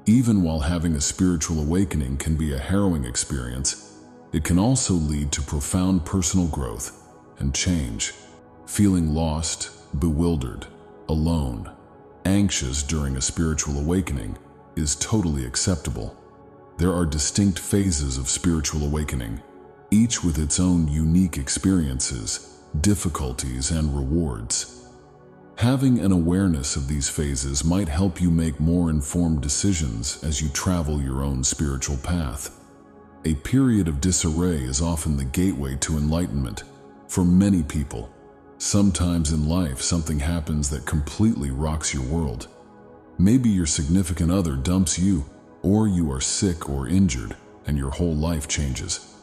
Even while having a spiritual awakening can be a harrowing experience, it can also lead to profound personal growth and change. Feeling lost, bewildered, alone, anxious during a spiritual awakening is totally acceptable. There are distinct phases of spiritual awakening, each with its own unique experiences, difficulties, and rewards. Having an awareness of these phases might help you make more informed decisions as you travel your own spiritual path. A period of disarray is often the gateway to enlightenment for many people. Sometimes in life, something happens that completely rocks your world. Maybe your significant other dumps you, or you are sick or injured, and your whole life changes.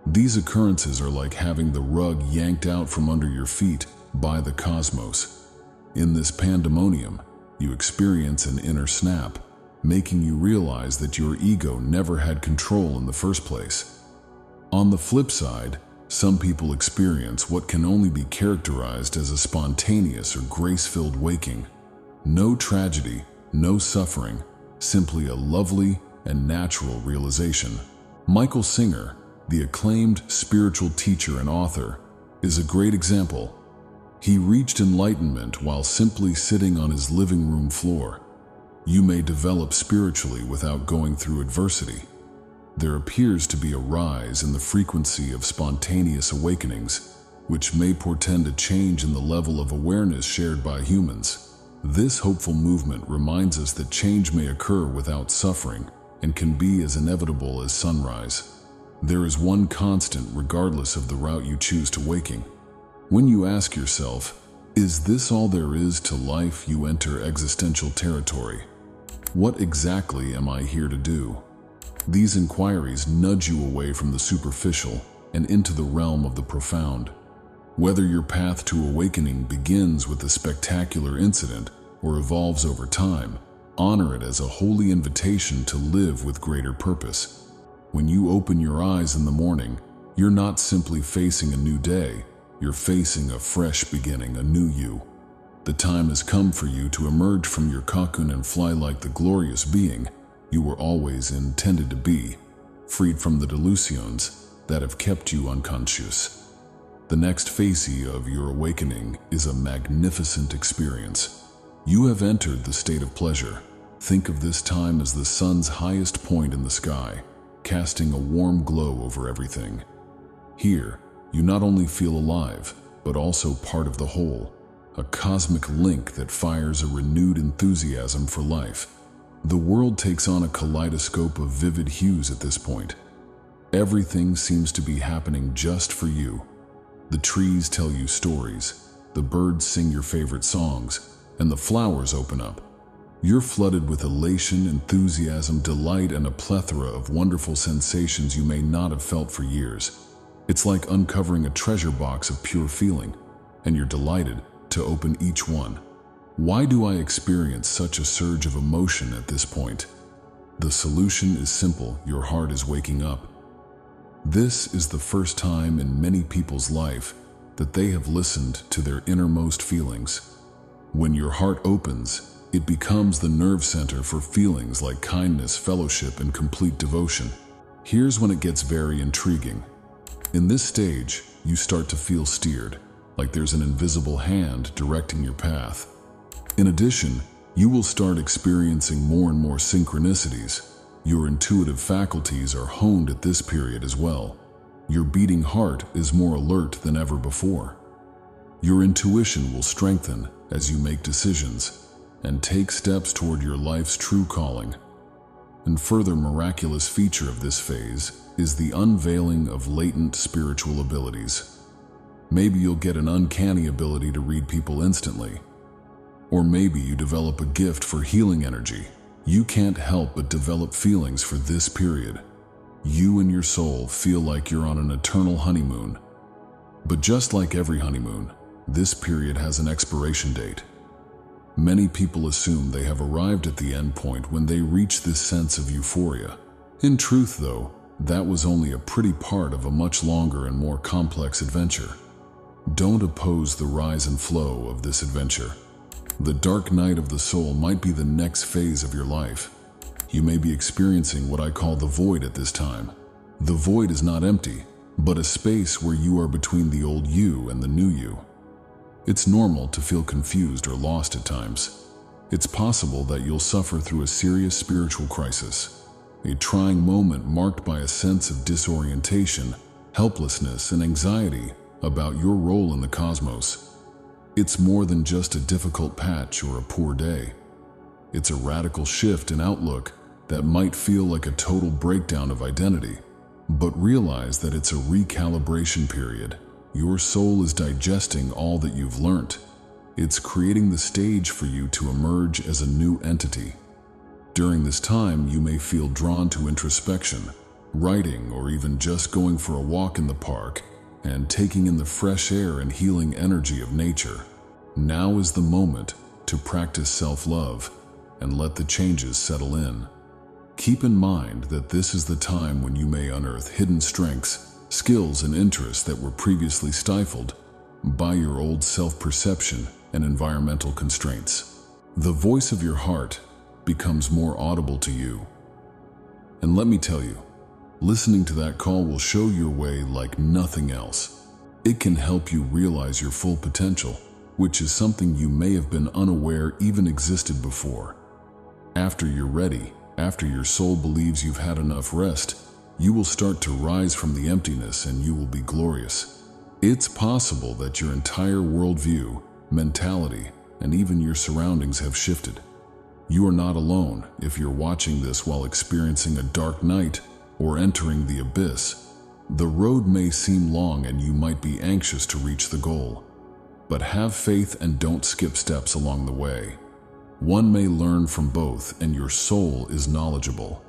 These occurrences are like having the rug yanked out from under your feet by the cosmos. In this pandemonium, you experience an inner snap, making you realize that your ego never had control in the first place. On the flip side, some people experience what can only be characterized as a spontaneous or grace-filled waking. No tragedy, no suffering, simply a lovely and natural realization. Michael Singer, the acclaimed spiritual teacher and author, is a great example. He reached enlightenment while simply sitting on his living room floor. You may develop spiritually without going through adversity. There appears to be a rise in the frequency of spontaneous awakenings, which may portend a change in the level of awareness shared by humans. This hopeful movement reminds us that change may occur without suffering and can be as inevitable as sunrise. There is one constant regardless of the route you choose to waking. When you ask yourself, is this all there is to life, you enter existential territory. What exactly am I here to do? These inquiries nudge you away from the superficial and into the realm of the profound. Whether your path to awakening begins with a spectacular incident or evolves over time, honor it as a holy invitation to live with greater purpose. When you open your eyes in the morning, you're not simply facing a new day, you're facing a fresh beginning, a new you. The time has come for you to emerge from your cocoon and fly like the glorious being you were always intended to be, freed from the delusions that have kept you unconscious. The next phase of your awakening is a magnificent experience. You have entered the state of pleasure. Think of this time as the sun's highest point in the sky, casting a warm glow over everything. Here, you not only feel alive, but also part of the whole, a cosmic link that fires a renewed enthusiasm for life. The world takes on a kaleidoscope of vivid hues at this point. Everything seems to be happening just for you. The trees tell you stories, the birds sing your favorite songs, and the flowers open up. You're flooded with elation, enthusiasm, delight, and a plethora of wonderful sensations you may not have felt for years. It's like uncovering a treasure box of pure feeling, and you're delighted to open each one. Why do I experience such a surge of emotion at this point? The solution is simple: your heart is waking up. This is the first time in many people's life that they have listened to their innermost feelings. When your heart opens, it becomes the nerve center for feelings like kindness, fellowship, and complete devotion. Here's when it gets very intriguing. In this stage, you start to feel steered, like there's an invisible hand directing your path. In addition, you will start experiencing more and more synchronicities. Your intuitive faculties are honed at this period as well. Your beating heart is more alert than ever before. Your intuition will strengthen as you make decisions and take steps toward your life's true calling. And further miraculous feature of this phase is the unveiling of latent spiritual abilities. Maybe you'll get an uncanny ability to read people instantly. Or maybe you develop a gift for healing energy. You can't help but develop feelings for this period. You and your soul feel like you're on an eternal honeymoon. But just like every honeymoon, this period has an expiration date. Many people assume they have arrived at the end point when they reach this sense of euphoria. In truth, though, that was only a pretty part of a much longer and more complex adventure. Don't oppose the rise and flow of this adventure. The dark night of the soul might be the next phase of your life. You may be experiencing what I call the void at this time. The void is not empty, but a space where you are between the old you and the new you. It's normal to feel confused or lost at times. It's possible that you'll suffer through a serious spiritual crisis, a trying moment marked by a sense of disorientation, helplessness, and anxiety about your role in the cosmos. It's more than just a difficult patch or a poor day. It's a radical shift in outlook that might feel like a total breakdown of identity, but realize that it's a recalibration period. Your soul is digesting all that you've learnt. It's creating the stage for you to emerge as a new entity. During this time, you may feel drawn to introspection, writing, or even just going for a walk in the park and taking in the fresh air and healing energy of nature. Now is the moment to practice self-love and let the changes settle in. Keep in mind that this is the time when you may unearth hidden strengths, skills, and interests that were previously stifled by your old self-perception and environmental constraints. The voice of your heart becomes more audible to you. And let me tell you, listening to that call will show your way like nothing else. It can help you realize your full potential, which is something you may have been unaware even existed before. After you're ready, after your soul believes you've had enough rest, you will start to rise from the emptiness and you will be glorious. It's possible that your entire worldview, mentality, and even your surroundings have shifted. You are not alone if you're watching this while experiencing a dark night or entering the abyss. The road may seem long and you might be anxious to reach the goal. But have faith and don't skip steps along the way. One may learn from both, and your soul is knowledgeable.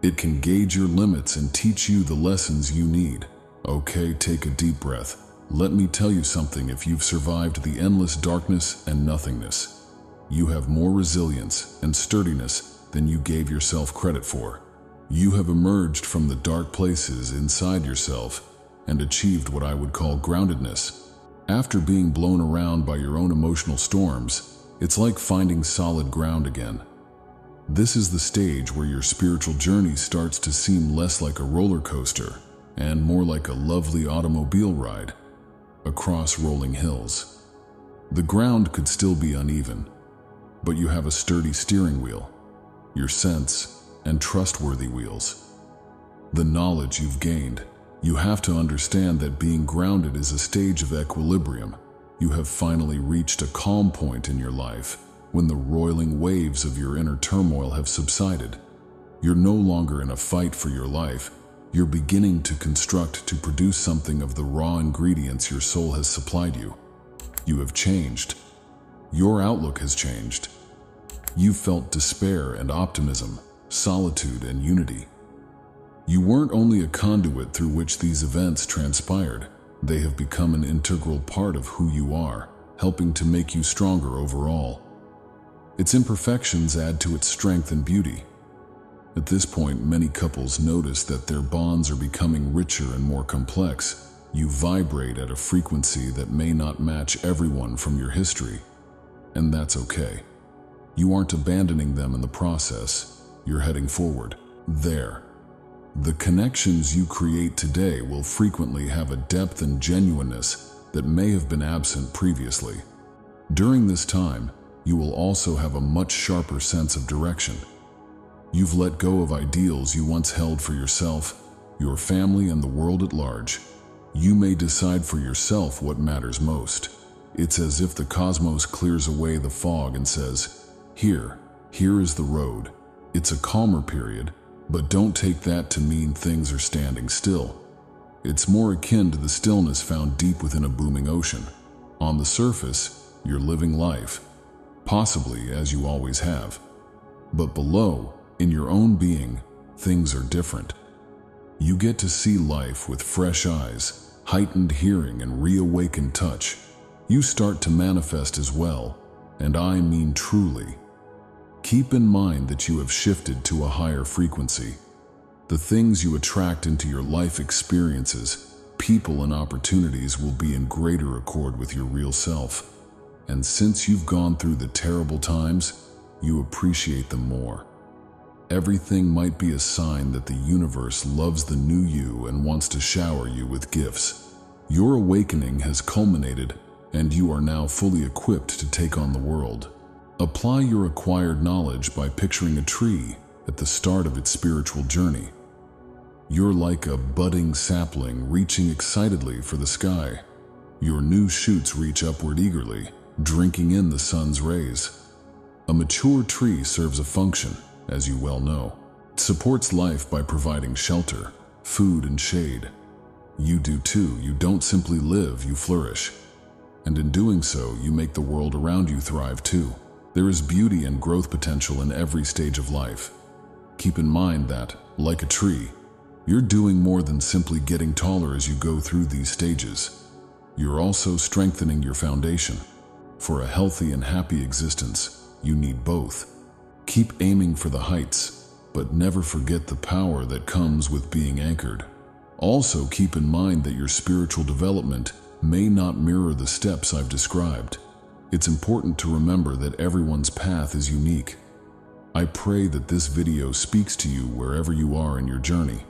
It can gauge your limits and teach you the lessons you need. Okay, take a deep breath. Let me tell you something. If you've survived the endless darkness and nothingness, you have more resilience and sturdiness than you gave yourself credit for. You have emerged from the dark places inside yourself and achieved what I would call groundedness. After being blown around by your own emotional storms, it's like finding solid ground again. This is the stage where your spiritual journey starts to seem less like a roller coaster and more like a lovely automobile ride across rolling hills. The ground could still be uneven, but you have a sturdy steering wheel, your sense, and trustworthy wheels. The knowledge you've gained. You have to understand that being grounded is a stage of equilibrium. You have finally reached a calm point in your life when the roiling waves of your inner turmoil have subsided. You're no longer in a fight for your life. You're beginning to construct to produce something of the raw ingredients your soul has supplied you. You have changed. Your outlook has changed. You've felt despair and optimism, solitude and unity. You weren't only a conduit through which these events transpired. They have become an integral part of who you are, helping to make you stronger overall. Its imperfections add to its strength and beauty. At this point, many couples notice that their bonds are becoming richer and more complex. You vibrate at a frequency that may not match everyone from your history, and that's okay. You aren't abandoning them in the process. You're heading forward. There. The connections you create today will frequently have a depth and genuineness that may have been absent previously. During this time, you will also have a much sharper sense of direction. You've let go of ideals you once held for yourself, your family, and the world at large. You may decide for yourself what matters most. It's as if the cosmos clears away the fog and says, here is the road. It's a calmer period, but don't take that to mean things are standing still. It's more akin to the stillness found deep within a booming ocean. On the surface, you're living life, possibly as you always have. But below, in your own being, things are different. You get to see life with fresh eyes, heightened hearing, and reawakened touch. You start to manifest as well, and I mean truly. Keep in mind that you have shifted to a higher frequency. The things you attract into your life experiences, people, and opportunities will be in greater accord with your real self. And since you've gone through the terrible times, you appreciate them more. Everything might be a sign that the universe loves the new you and wants to shower you with gifts. Your awakening has culminated, and you are now fully equipped to take on the world. Apply your acquired knowledge by picturing a tree at the start of its spiritual journey. You're like a budding sapling reaching excitedly for the sky. Your new shoots reach upward eagerly, drinking in the sun's rays. A mature tree serves a function, as you well know. It supports life by providing shelter, food, and shade. You do too. You don't simply live, you flourish. And in doing so, you make the world around you thrive too. There is beauty and growth potential in every stage of life. Keep in mind that, like a tree, you're doing more than simply getting taller as you go through these stages. You're also strengthening your foundation. For a healthy and happy existence, you need both. Keep aiming for the heights, but never forget the power that comes with being anchored. Also keep in mind that your spiritual development may not mirror the steps I've described. It's important to remember that everyone's path is unique. I pray that this video speaks to you wherever you are in your journey.